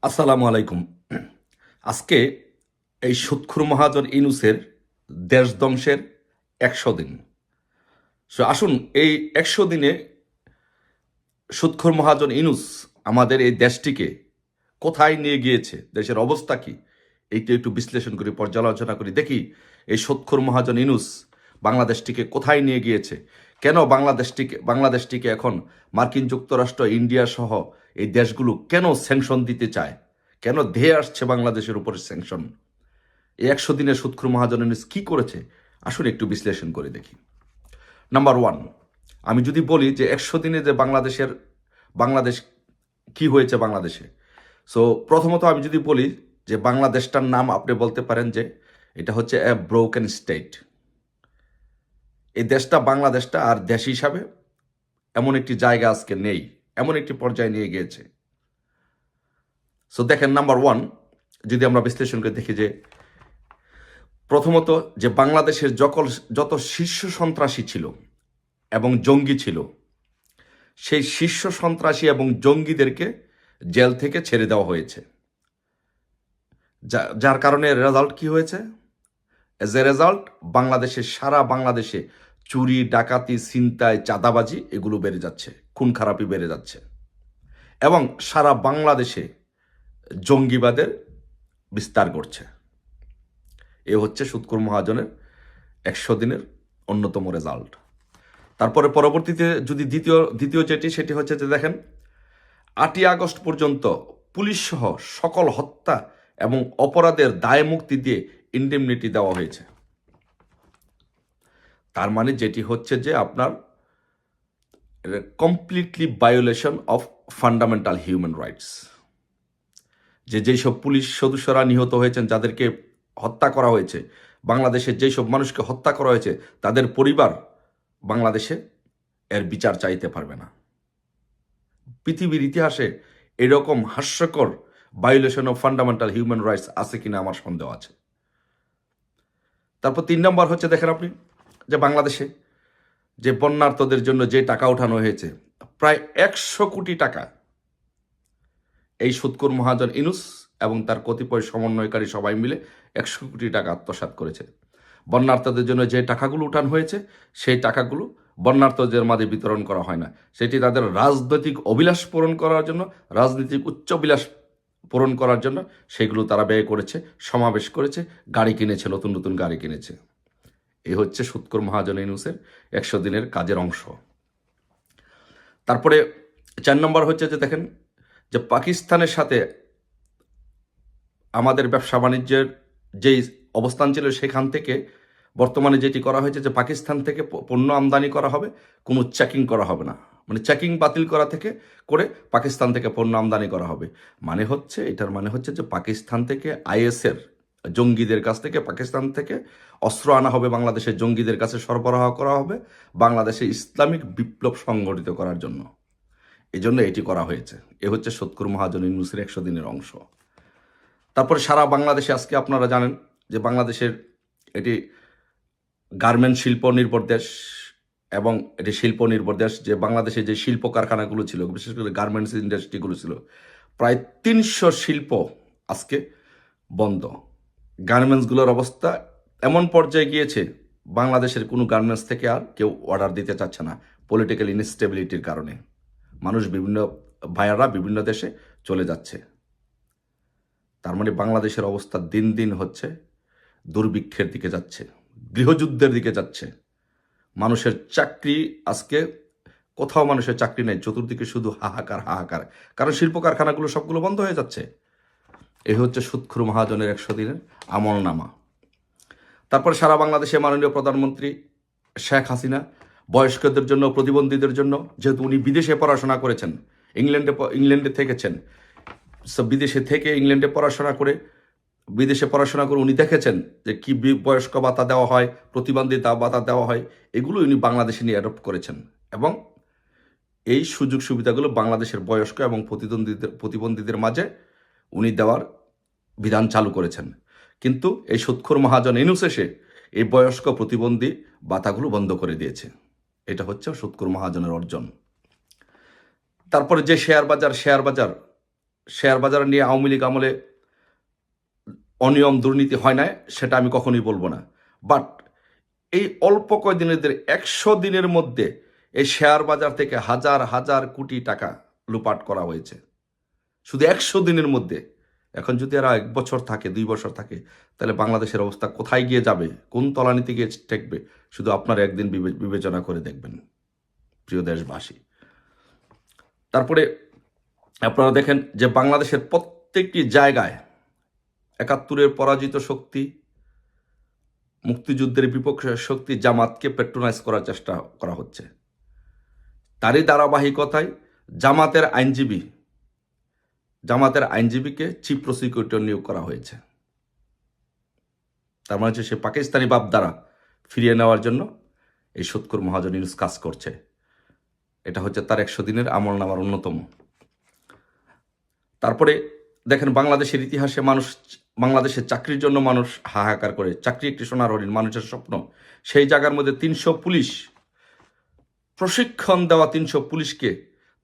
আসসালামু আলাইকুম। আজকে এই সুৎখুর মহাজন ইউনূসের দেশ ধ্বংসের ১০০ দিন। আসুন এই ১০০ দিনে সুৎখুর মহাজন ইউনূস আমাদের এই দেশটিকে কোথায় নিয়ে গিয়েছে, দেশের অবস্থা কি, এইটা একটু বিশ্লেষণ করি, পর্যালোচনা করি, দেখি এই সুৎখুর মহাজন ইউনূস বাংলাদেশটিকে কোথায় নিয়ে গিয়েছে, কেন বাংলাদেশটিকে এখন মার্কিন যুক্তরাষ্ট্র, ইন্ডিয়া সহ এই দেশগুলো কেন স্যাংশন দিতে চায়, কেন ধেয়ে আসছে বাংলাদেশের উপরে স্যাংশন। এই ১০০ দিনে সুৎখুর মহাজন ইউনূস কি করেছে, আসুন একটু বিশ্লেষণ করে দেখি। নাম্বার ওয়ান, আমি যদি বলি যে ১০০ দিনে যে বাংলাদেশ কি হয়েছে বাংলাদেশে। প্রথমত আমি যদি বলি যে বাংলাদেশটার নাম আপনি বলতে পারেন যে এটা হচ্ছে এ ব্রোকেন স্টেট। এই বাংলাদেশটা আর দেশ হিসাবে এমন একটি জায়গা আজকে নেই, এমন একটি পর্যায়ে নিয়ে গিয়েছে। দেখেন, নাম্বার ওয়ান যদি আমরা বিশ্লেষণ করে দেখি যে প্রথমত যে বাংলাদেশের যত শীর্ষ সন্ত্রাসী ছিল এবং জঙ্গি ছিল, সেই শীর্ষ সন্ত্রাসী এবং জঙ্গিদেরকে জেল থেকে ছেড়ে দেওয়া হয়েছে। যার কারণে রেজাল্ট কি হয়েছে? এজ এ রেজাল্ট সারা বাংলাদেশে চুরি, ডাকাতি, ছিনতাই, চাঁদাবাজি এগুলো বেড়ে যাচ্ছে, খুন খারাপি বেড়ে যাচ্ছে এবং সারা বাংলাদেশে জঙ্গিবাদের বিস্তার করছে। এ হচ্ছে সুৎখুর মহাজনের ১০০ দিনের অন্যতম রেজাল্ট। তারপরে পরবর্তীতে যদি দ্বিতীয় সেটি হচ্ছে যে দেখেন, ৮ই আগস্ট পর্যন্ত পুলিশ সহ সকল হত্যা এবং অপরাধের দায় মুক্তি দিয়ে ইন্ডেমনিটি দেওয়া হয়েছে। তার মানে যেটি হচ্ছে যে আপনার completely violation of fundamental human rights. যেসব পুলিশ সদস্যরা নিহত হয়েছেন, যাদেরকে হত্যা করা হয়েছে, বাংলাদেশের যেসব মানুষকে হত্যা করা হয়েছে, তাদের পরিবার বাংলাদেশে এর বিচার চাইতে পারবে না। পৃথিবীর ইতিহাসে এরকম হাস্যকর violation of fundamental human rights আছে কিনা আমার সন্দেহ আছে। তারপর ৩ নম্বর হচ্ছে দেখেন আপনি যে বাংলাদেশে যে বন্যার্তদের জন্য যে টাকা উঠানো হয়েছে, প্রায় ১০০ কোটি টাকা এই সুৎখুর মহাজন ইউনূস এবং তার কতিপয় সমন্বয়কারী সবাই মিলে ১০০ কোটি টাকা আত্মসাৎ করেছে। বন্যার্তদের জন্য যে টাকাগুলো উঠানো হয়েছে, সেই টাকাগুলো বন্যার্তদের মাঝে বিতরণ করা হয় না, সেটি তাদের রাজনৈতিক অভিলাষ পূরণ করার জন্য, রাজনৈতিক উচ্চাভিলাষ পূরণ করার জন্য সেগুলো তারা ব্যয় করেছে, সমাবেশ করেছে, গাড়ি কিনেছে, নতুন নতুন গাড়ি কিনেছে। এই হচ্ছে সুৎখুর মহাজন ইউনূসের ১০০ দিনের কাজের অংশ। তারপরে ৪ নম্বর হচ্ছে যে দেখেন যে পাকিস্তানের সাথে আমাদের ব্যবসা বাণিজ্যের যেই অবস্থান ছিল, সেখান থেকে বর্তমানে যেটি করা হয়েছে যে পাকিস্তান থেকে পণ্য আমদানি করা হবে, কোনো চেকিং করা হবে না, মানে চেকিং বাতিল করা থেকে করে পাকিস্তান থেকে পণ্য আমদানি করা হবে। এটার মানে হচ্ছে যে পাকিস্তান থেকে আইএসের জঙ্গিদের কাছ থেকে, পাকিস্তান থেকে অস্ত্র আনা হবে, বাংলাদেশের জঙ্গিদের কাছে সরবরাহ করা হবে বাংলাদেশে ইসলামিক বিপ্লব সংগঠিত করার জন্য। এই জন্য এটি করা হয়েছে। এ হচ্ছে সুৎখুর মহাজন ইউনূসের ১০০ দিনের অংশ। তারপরে সারা বাংলাদেশে আজকে আপনারা জানেন যে বাংলাদেশের এটি গার্মেন্ট শিল্প নির্ভর দেশ এবং এটি শিল্প নির্ভর দেশ। যে বাংলাদেশে যে শিল্প কারখানাগুলো ছিল, বিশেষ করে গার্মেন্টস ইন্ডাস্ট্রিগুলো ছিল, প্রায় ৩০০ শিল্প আজকে বন্ধ। গার্মেন্টসগুলোর অবস্থা এমন পর্যায়ে গিয়েছে, বাংলাদেশের কোনো গার্মেন্টস থেকে আর কেউ অর্ডার দিতে চাচ্ছে না, পলিটিক্যাল ইনস্টেবিলিটির কারণে মানুষ ভাইয়ারা বিভিন্ন দেশে চলে যাচ্ছে। তার মানে বাংলাদেশের অবস্থা দিন দিন হচ্ছে দুর্ভিক্ষের দিকে যাচ্ছে, গৃহযুদ্ধের দিকে যাচ্ছে। মানুষের চাকরি আজকে কোথাও মানুষের চাকরি নেই, চতুর্দিকে শুধু হাহাকার হাহাকার, কারণ শিল্প কারখানাগুলো সবগুলো বন্ধ হয়ে যাচ্ছে। এই হচ্ছে সুৎখুর মহাজনের ১০০ দিনের আমলনামা। তারপরে সারা বাংলাদেশে মাননীয় প্রধানমন্ত্রী শেখ হাসিনা বয়স্কদের জন্য, প্রতিবন্ধীদের জন্য, যেহেতু উনি বিদেশে পড়াশোনা করেছেন, ইংল্যান্ডে থেকেছেন, বিদেশে থেকে ইংল্যান্ডে বিদেশে পড়াশোনা করে উনি দেখেছেন যে কি বয়স্ক ভাতা দেওয়া হয়, প্রতিবন্ধিতা ভাতা দেওয়া হয়, এগুলো উনি বাংলাদেশে নিয়ে অ্যাডপ্ট করেছেন এবং এই সুযোগ সুবিধাগুলো বাংলাদেশের বয়স্ক এবং প্রতিবন্ধীদের মাঝে উনি দেওয়ার বিধান চালু করেছেন। কিন্তু এই সুৎখুর মহাজন ইউনূস এসে এই বয়স্ক প্রতিবন্ধী ভাতাগুলো বন্ধ করে দিয়েছে। এটা হচ্ছে সুৎখুর মহাজনের অর্জন। তারপরে যে শেয়ার বাজার শেয়ার বাজার নিয়ে আওয়ামী লীগ আমলে অনিয়ম দুর্নীতি হয় না, সেটা আমি কখনোই বলবো না। বাট এই অল্প কয়দিনের 100 দিনের মধ্যে এই শেয়ার বাজার থেকে হাজার হাজার কোটি টাকা লুপাট করা হয়েছে, শুধু 100 দিনের মধ্যে। এখন যদি এরা 1 বছর থাকে, 2 বছর থাকে, তাহলে বাংলাদেশের অবস্থা কোথায় গিয়ে যাবে, কোন তলানিতে গিয়ে ঠেকবে, শুধু আপনারা একদিন বিবেচনা করে দেখবেন, প্রিয় দেশবাসী। তারপরে আপনারা দেখেন যে বাংলাদেশের প্রত্যেকটি জায়গায় 71-এর পরাজিত শক্তি, মুক্তিযুদ্ধের বিপক্ষের শক্তি জামাতকে পেট্রোনাইজ করার চেষ্টা করা হচ্ছে। তারই ধারাবাহিকতায় জামাতের আইনজীবীকে চিফ প্রসিকিউটর নিয়োগ করা হয়েছে। তার মানে হচ্ছে সে পাকিস্তানি বাপ দ্বারা ফিরিয়ে নেওয়ার জন্য এই সুৎখোর মহাজন ইউনূস কাজ করছে। এটা হচ্ছে তার 100 দিনের আমলনামার অন্যতম। তারপরে দেখেন বাংলাদেশের ইতিহাসে বাংলাদেশের চাকরির জন্য মানুষ হাহাকার করে, চাকরি একটি সোনার হরিণ, মানুষের স্বপ্ন। সেই জায়গার মধ্যে 300 পুলিশ, প্রশিক্ষণ দেওয়া 300 পুলিশকে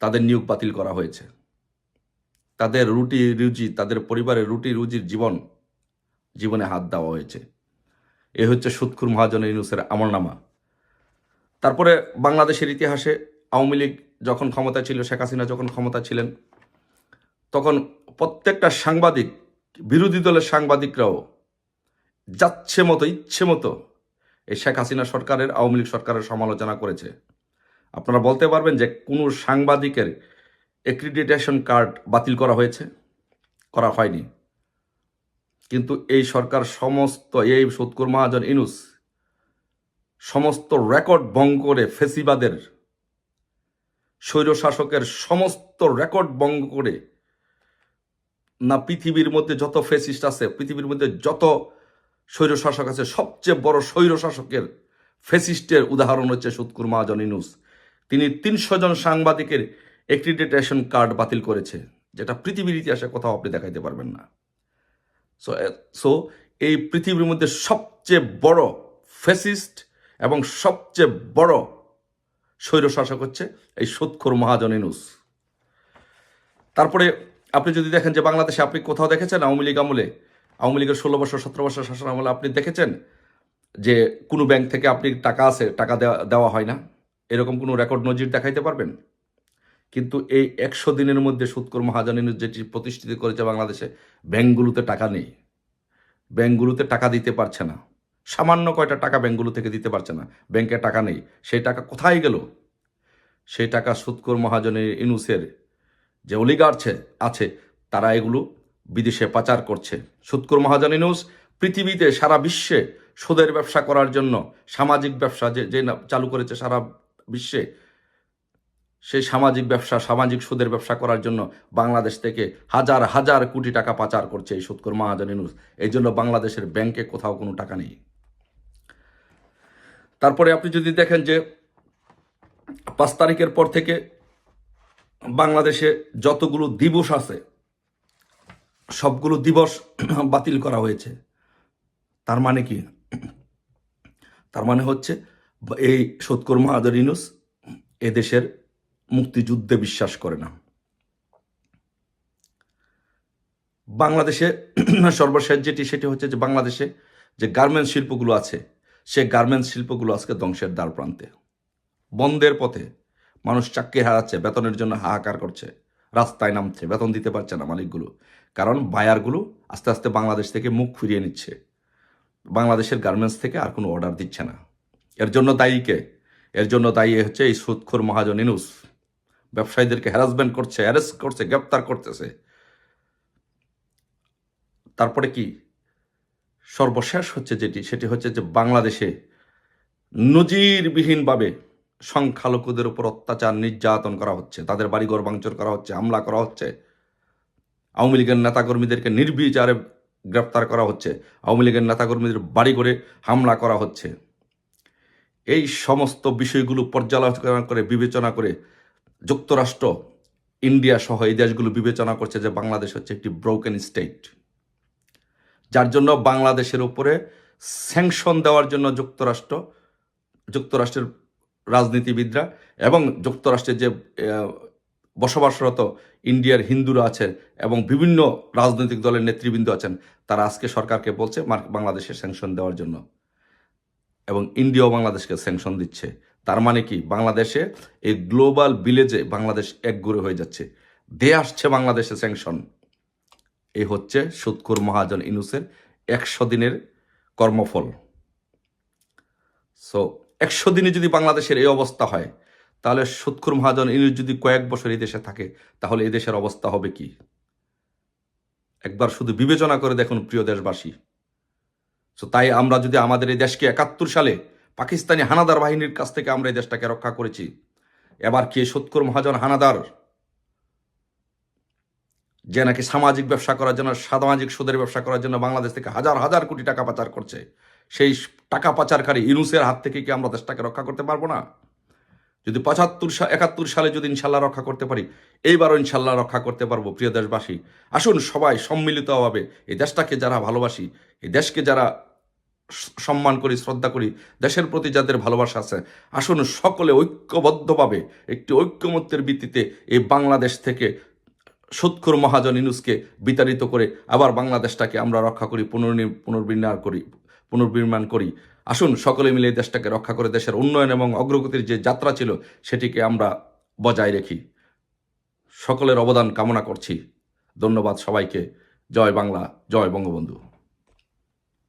তাদের নিয়োগ বাতিল করা হয়েছে। তাদের রুটি রুজি, তাদের পরিবারের রুটি রুজির জীবনে হাত দেওয়া হয়েছে। এ হচ্ছে সুৎখোর মহাজন ইউনূসের আমলনামা। তারপরে বাংলাদেশের ইতিহাসে আওয়ামী লীগ যখন ক্ষমতা ছিল, শেখ হাসিনা যখন ক্ষমতা ছিলেন, তখন প্রত্যেকটা সাংবাদিক, বিরোধী দলের সাংবাদিকরাও ইচ্ছে মতো এই শেখ হাসিনা সরকারের, আওয়ামী লীগ সরকারের সমালোচনা করেছে। আপনারা বলতে পারবেন যে কোনো সাংবাদিকের অ্যাক্রিডিটেশন কার্ড বাতিল করা হয়েছে? করা হয়নি। কিন্তু এই সরকার এই সুৎখোর মহাজন ইউনূস সমস্ত রেকর্ড ভঙ্গ করে, ফেসিবাদের, স্বৈরশাসকের সমস্ত রেকর্ড ভঙ্গ করে, না পৃথিবীর মধ্যে যত ফেসিস্ট আছে, পৃথিবীর মধ্যে যত স্বৈরশাসক আছে, সবচেয়ে বড় স্বৈরশাসকের, ফেসিস্টের উদাহরণ হচ্ছে সুৎখোর মহাজন ইউনূস। তিনি 300 জন সাংবাদিকের অ্যাক্রিডিটেশন কার্ড বাতিল করেছে, যেটা পৃথিবীর ইতিহাসে কোথাও আপনি দেখাইতে পারবেন না। সো এই পৃথিবীর মধ্যে সবচেয়ে বড় ফেসিস্ট এবং সবচেয়ে বড় স্বৈরশাসক হচ্ছে এই সুৎখোর মহাজন ইউনূস। তারপরে আপনি যদি দেখেন যে বাংলাদেশে আপনি কোথাও দেখেছেন আওয়ামী লীগের 16 বছর 17 বছর শাসন আমলে আপনি দেখেছেন যে কোনো ব্যাংক থেকে আপনি টাকা দেওয়া হয় না? এরকম কোনো রেকর্ড নজির দেখাইতে পারবেন? কিন্তু এই 100 দিনের মধ্যে সুৎখোর মহাজন ইউনূস যেটি প্রতিষ্ঠিত করেছে, বাংলাদেশে ব্যাংকগুলোতে টাকা নেই, ব্যাংকগুলোতে টাকা দিতে পারছে না, সামান্য কয়টা টাকা ব্যাংকগুলো থেকে দিতে পারছে না, ব্যাংকে টাকা নেই। সেই টাকা কোথায় গেল? সেই টাকা সুৎখোর মহাজন ইউনূসের যে অলিগার্ড আছে, তারা এগুলো বিদেশে পাচার করছে। সুৎখোর মহাজন ইউনূস পৃথিবীতে, সারা বিশ্বে সুদের ব্যবসা করার জন্য, সামাজিক ব্যবসা যে চালু করেছে সারা বিশ্বে, সেই সামাজিক সুদের ব্যবসা করার জন্য বাংলাদেশ থেকে হাজার হাজার কোটি টাকা পাচার করছে এই সুৎখোর মহাজন ইউনূস। এই জন্য বাংলাদেশের ব্যাংকে কোথাও কোনো টাকা নেই। তারপরে আপনি যদি দেখেন যে 5 তারিখের পর থেকে বাংলাদেশে যতগুলো দিবস আছে, সবগুলো দিবস বাতিল করা হয়েছে। তার মানে কি? তার মানে হচ্ছে এই সুৎখোর মহাজন ইউনূস এদেশের মুক্তিযুদ্ধে বিশ্বাস করে না। বাংলাদেশে সর্বশেষ সেটি হচ্ছে যে বাংলাদেশে যে গার্মেন্টস শিল্পগুলো আছে, সে গার্মেন্টস শিল্পগুলো আজকে ধ্বংসের দ্বার প্রান্তে, বন্ধের পথে। মানুষ চাকরি হারাচ্ছে, বেতনের জন্য হাহাকার করছে, রাস্তায় নামছে, বেতন দিতে পারছে না মালিকগুলো, কারণ বায়ারগুলো আস্তে আস্তে বাংলাদেশ থেকে মুখ ফিরিয়ে নিচ্ছে, বাংলাদেশের গার্মেন্টস থেকে আর কোনো অর্ডার দিচ্ছে না। এর জন্য দায়ী হচ্ছে এই সুৎখোর মহাজন ইউনূস। ব্যবসায়ীদেরকে হ্যারাসমেন্ট করছে, অ্যারেস্ট করছে, গ্রেপ্তার করতেছে। তারপরে কি সর্বশেষ হচ্ছে সেটি হচ্ছে যে বাংলাদেশে নজিরবিহীনভাবে সংখ্যালঘুদের উপর অত্যাচার, নির্যাতন করা হচ্ছে, তাদের বাড়িঘর ভাঙচুর করা হচ্ছে, হামলা করা হচ্ছে, আওয়ামী লীগের নেতাকর্মীদেরকে নির্বিচারে গ্রেপ্তার করা হচ্ছে, আওয়ামী লীগের নেতাকর্মীদের বাড়ি করে হামলা করা হচ্ছে। এই সমস্ত বিষয়গুলো পর্যালোচনা করে, বিবেচনা করে যুক্তরাষ্ট্র, ইন্ডিয়া সহ এই দেশগুলো বিবেচনা করছে যে বাংলাদেশ হচ্ছে একটি ব্রোকেন স্টেট, যার জন্য বাংলাদেশের উপরে স্যাংশন দেওয়ার জন্য যুক্তরাষ্ট্রের রাজনীতিবিদরা এবং যুক্তরাষ্ট্রের যে বসবাসরত ইন্ডিয়ার হিন্দুরা আছে এবং বিভিন্ন রাজনৈতিক দলের নেতৃবৃন্দ আছেন, তারা আজকে সরকারকে বলছে বাংলাদেশে স্যাংশন দেওয়ার জন্য, এবং ইন্ডিয়াও বাংলাদেশকে স্যাংশন দিচ্ছে। তার মানে কি, বাংলাদেশে এই গ্লোবাল ভিলেজে বাংলাদেশ একগুঁড়ে হয়ে যাচ্ছে, দিয়ে আসছে বাংলাদেশে স্যাংশন। এই হচ্ছে সুৎখোর মহাজন ইউনূসের 100 দিনের কর্মফল। সো 100 দিনে যদি বাংলাদেশের এই অবস্থা হয়, তাহলে সুৎখোর মহাজন ইউনূস যদি কয়েক বছর এই দেশে থাকে, তাহলে এই দেশের অবস্থা হবে কি? একবার শুধু বিবেচনা করে দেখুন প্রিয় দেশবাসী। সো তাই আমরা যদি আমাদের এই দেশকে 71 সালে পাকিস্তানি হানাদার বাহিনীর কাছ থেকে আমরা এই দেশটাকে রক্ষা করেছি, এবার কি সুৎখোর মহাজন হানাদার যে নাকি সামাজিক ব্যবসা করার জন্য, সামাজিক সুদের ব্যবসা করার জন্য বাংলাদেশ থেকে হাজার হাজার কোটি টাকা পাচার করছে, সেই টাকা পাচারকারী ইউনূসের হাত থেকে কি আমরা দেশটাকে রক্ষা করতে পারবো না? যদি 71 সালে যদি ইনশাল্লাহ রক্ষা করতে পারি, এইবারও ইনশাল্লাহ রক্ষা করতে পারবো। প্রিয় দেশবাসী, আসুন সবাই সম্মিলিতভাবে এই দেশটাকে যারা ভালোবাসি, এই দেশকে যারা সম্মান করি, শ্রদ্ধা করি, দেশের প্রতি যাদের ভালোবাসা আছে, আসুন সকলে ঐক্যবদ্ধভাবে একটি ঐক্যমত্যের ভিত্তিতে এই বাংলাদেশ থেকে সুৎখোর মহাজন ইউনূসকে বিতাড়িত করে আবার বাংলাদেশটাকে আমরা রক্ষা করি, পুনর্নির্মাণ করি। আসুন সকলে মিলে এই দেশটাকে রক্ষা করে দেশের উন্নয়ন এবং অগ্রগতির যে যাত্রা ছিল সেটিকে আমরা বজায় রেখি। সকলের অবদান কামনা করছি। ধন্যবাদ সবাইকে। জয় বাংলা, জয় বঙ্গবন্ধু।